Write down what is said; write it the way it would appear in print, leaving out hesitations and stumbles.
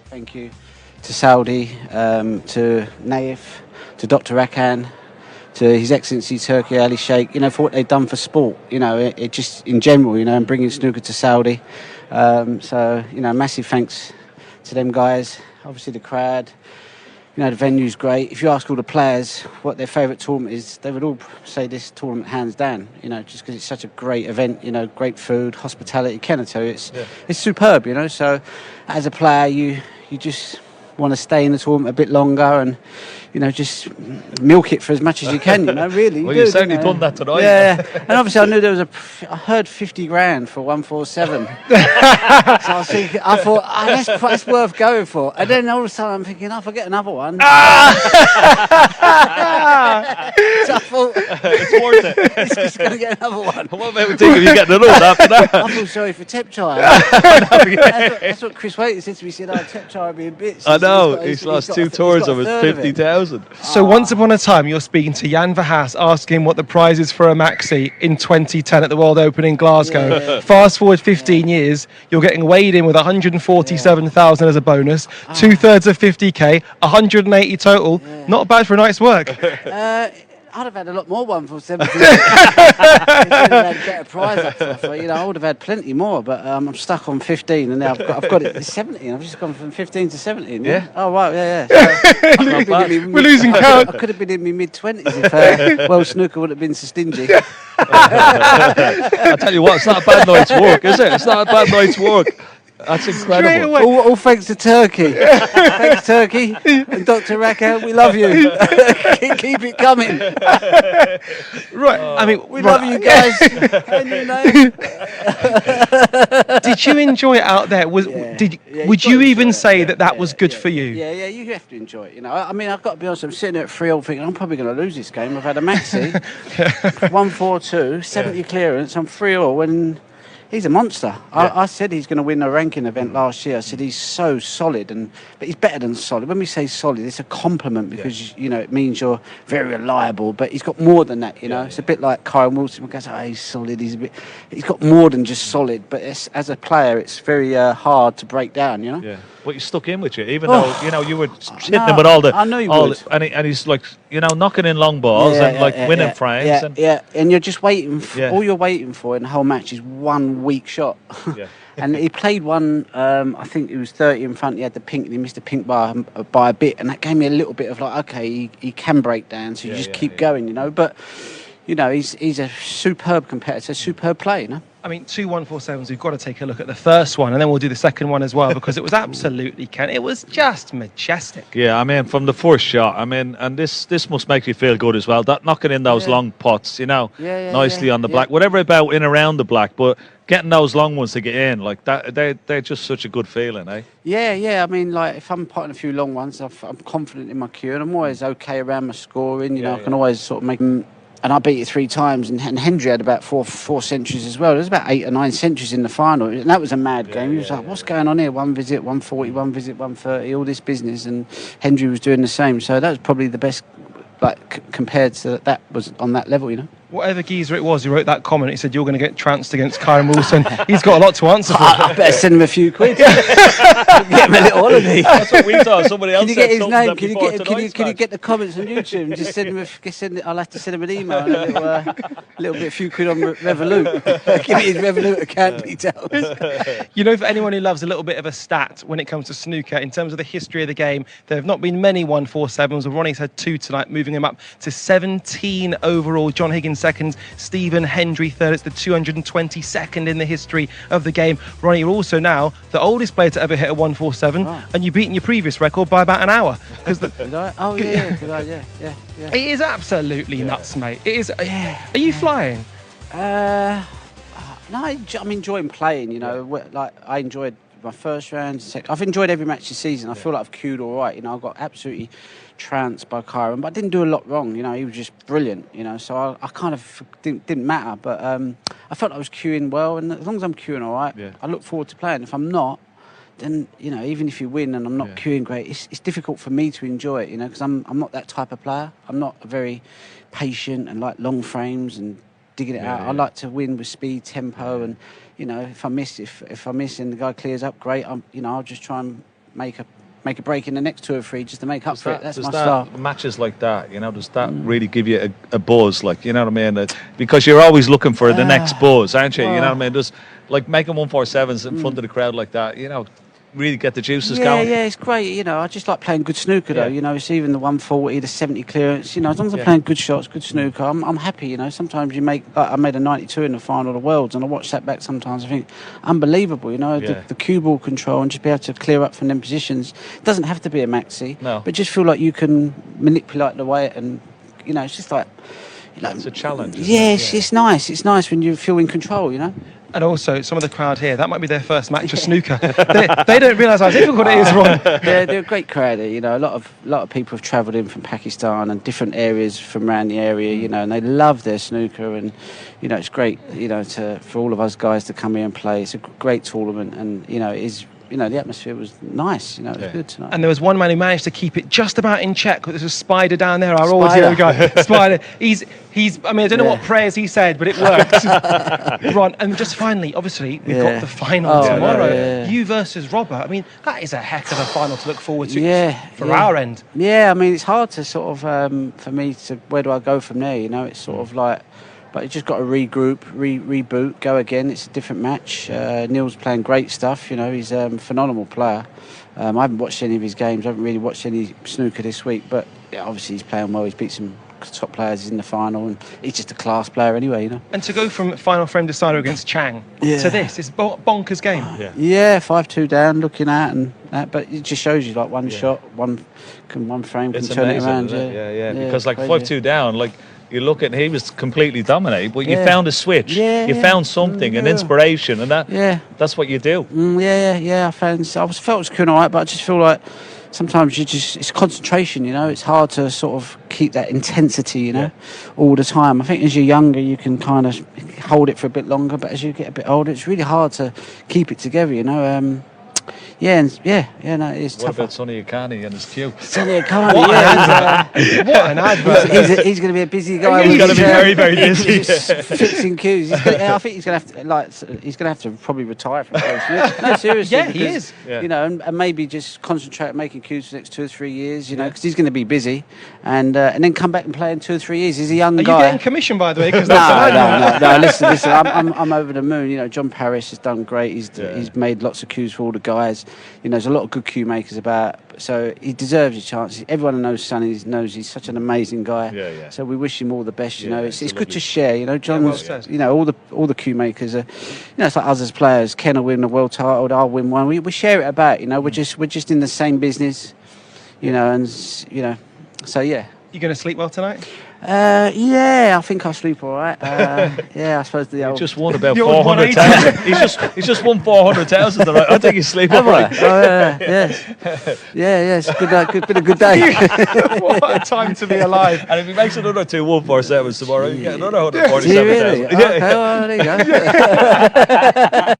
Thank you to Saudi, to Naif, to Dr. Rakan, to His Excellency Turkey Ali Sheikh, for what they've done for sport, it just in general, and bringing snooker to Saudi. So, massive thanks to them guys. Obviously the crowd, the venue's great. If you ask all the players what their favourite tournament is, they would all say this tournament hands down, just because it's such a great event, great food, hospitality. Can I tell you, it's superb, So as a player, you just want to stay in the tournament a bit longer and, just milk it for as much as you can, really. Well, you've certainly done that tonight. Yeah, and obviously I knew I heard 50 grand for 147. So I thought, that's worth going for. And then all of a sudden I'm thinking, I'll get another one. So I thought, it's worth it. It's just going to get another one. What about we think if you get the loot after that? I feel sorry for Tepchai. That's what Chris Waiting said to me. He said, Tepchai would be in bits. I know, he's lost 2 tours of his 50,000. So once upon a time, you're speaking to Jan Verhaas, asking him what the prize is for a maxi in 2010 at the World Open in Glasgow. Yeah. Fast forward 15 years, you're getting weighed in with 147,000 as a bonus, 2/3 of 50k, 180 total. Not bad for a night's work. I'd have had a lot more 147. I'd have had a better prize up for, I would have had plenty more, but I'm stuck on 15, and now I've got it 17. I've just gone from 15 to 17. Yeah. Oh right, yeah. So We're losing count. I could have been in my mid-20s if World Snooker would have been so stingy. I tell you what, it's not a bad night's work, is it? It's not a bad night's work. That's incredible. All thanks to Turkey. Thanks, Turkey. And Dr. Rakan, we love you. Keep it coming. Right. We love you guys. Did you enjoy it out there? Would you even say that was good for you? Yeah, you have to enjoy it. I've got to be honest, I'm sitting there at 3-all thinking, I'm probably going to lose this game. I've had a maxi, 1-4-2, 70 clearance, I'm 3-all, and he's a monster. I said he's going to win a ranking event last year. I said he's so solid, but he's better than solid. When we say solid, it's a compliment because it means you're very reliable. But he's got more than that. It's a bit like Kyle Wilson. Goes, he's solid. He's got more than just solid. But as a player, it's very hard to break down. Yeah. But he stuck in with you, even though you were hitting him with all the. I know you would. And he's like knocking in long balls and winning frames. And you're just waiting. All you're waiting for in the whole match is one weak shot. Yeah. And he played one. I think he was 30 in front. He had the pink, and he missed the pink by a bit, and that gave me a little bit of okay, he can break down. So you just keep going, But he's a superb competitor, superb player, 2 147s, we've got to take a look at the first one, and then we'll do the second one as well, because it was absolutely it was just majestic. Yeah, from the first shot, and this must make you feel good as well. That knocking in those long pots, nicely on the black, whatever about in around the black, but getting those long ones to get in like that, they're just such a good feeling, eh? Yeah. If I'm potting a few long ones, I'm confident in my cue, and I'm always okay around my scoring. I can always sort of make them. And I beat it 3 times, and Hendry had about four centuries as well. There was about 8 or 9 centuries in the final, and that was a mad game. He was like, what's going on here? 1 visit, 140, 1 visit, 130, all this business, and Hendry was doing the same. So that was probably the best, compared to that was on that level, Whatever geezer it was who wrote that comment, he said you're going to get trounced against Kyron Wilson. He's got a lot to answer for. I better send him a few quid. Get him a little holiday. That's what we thought. Somebody else. Can you get his name? Can you get the comments on YouTube and just send him? I'll have to send him an email and a few quid on Revolut. Give me his Revolut account details. For anyone who loves a little bit of a stat when it comes to snooker, in terms of the history of the game, there have not been many 147s. Well, Ronnie's had 2 tonight, moving him up to 17 overall. John Higgins second, Stephen Hendry third. It's the 222nd in the history of the game. Ronnie, you're also now the oldest player to ever hit a 147, and you've beaten your previous record by about an hour. Did I? Oh yeah. It is absolutely nuts, mate. It is. Are you flying? No, I'm enjoying playing. I enjoyed my first round. I've enjoyed every match this season. I feel like I've cued all right. I got absolutely trounced by Kyron, but I didn't do a lot wrong. He was just brilliant. So I kind of didn't matter. But I felt I was cueing well, and as long as I'm cueing all right, I look forward to playing. If I'm not, then even if you win and I'm not cueing great, it's difficult for me to enjoy it. Because I'm not that type of player. I'm not very patient and like long frames and digging it out. I like to win with speed, tempo, and if I miss and the guy clears up, great. I'll just try and make a break in the next 2 or 3 just to make up for it. That's my that style. Matches like that, does that really give you a buzz? Like, you know what I mean? Because you're always looking for the next buzz, aren't you? You know what I mean? Just like making 147s in front of the crowd like that, really get the juices going. Yeah, it's great. I just like playing good snooker though. It's even the 140, the 70 clearance. As long as I'm playing good shots, good snooker, I'm happy. Sometimes you make. Like I made a 92 in the final of the Worlds, and I watch that back sometimes. I think unbelievable. The cue ball control and just be able to clear up from them positions. It doesn't have to be a maxi, but just feel like you can manipulate the weight, and it's just like. It's a challenge. It's nice. It's nice when you feel in control. And also, some of the crowd here, that might be their first match of snooker. They don't realise how difficult it is, Ron. They're a great crowd here. A lot of people have travelled in from Pakistan and different areas from around the area. And they love their snooker, and it's great. For all of us guys to come here and play. It's a great tournament, and it is. The atmosphere was nice. It was good tonight. And there was one man who managed to keep it just about in check. There's a Spider down there, our audio guy. Spider. He's. I mean, I don't know what prayers he said, but it worked. Ron, and just finally, obviously, we've got the final tomorrow. You versus Robert. I mean, that is a heck of a final to look forward to for our end. Yeah, I mean, it's hard to sort of, for me, to where do I go from there? It's sort of like... But you just got to regroup, reboot, go again. It's a different match. Neil's playing great stuff. He's a phenomenal player. I haven't watched any of his games. I haven't really watched any snooker this week. But obviously he's playing well. He's beat some top players in the final, and he's just a class player anyway. And to go from final frame decider against Chang to this, it's bonkers game. 5-2 down, looking at and that. But it just shows you like one shot, one frame can turn it around. Because like 5-2 down, like. You look at he was completely dominated, but you found a switch. You found something, an inspiration, and that's what you do. I felt it was cool, alright, but I just feel like sometimes it's concentration. It's hard to sort of keep that intensity, all the time. I think as you're younger, you can kind of hold it for a bit longer, but as you get a bit older, it's really hard to keep it together. No, it is tough. What about Sonny Akani and his cue? Sonny Akani, what an advert! He's going to be a busy guy. He's going to be very, very busy. Fixing cues. I think he's going to have to probably retire from coaching. No, seriously. Yeah, he is. And maybe just concentrate on making cues for the next 2 or 3 years. Because he's going to be busy, and then come back and play in 2 or 3 years. He's a young guy. Are you getting commission, by the way? No. Listen. I'm over the moon. John Parrish has done great. He's made lots of cues for all the guys. There's a lot of good cue makers about, so he deserves his chance. Everyone knows Sonny, knows he's such an amazing guy. So we wish him all the best. It's good to share. John's, all the cue makers are, it's like us as players. Ken will win the world title, I'll win one. We share it about. We're just in the same business. So yeah. You going to sleep well tonight? I think I'll sleep all right. I suppose the old... He just won about 400,000. He's just won 400,000 tonight. I think he's sleeping all right. It's been a good day. What a time to be alive. And if he makes another 2 147s tomorrow, you get another 147,000. Really? Okay, well, there you go.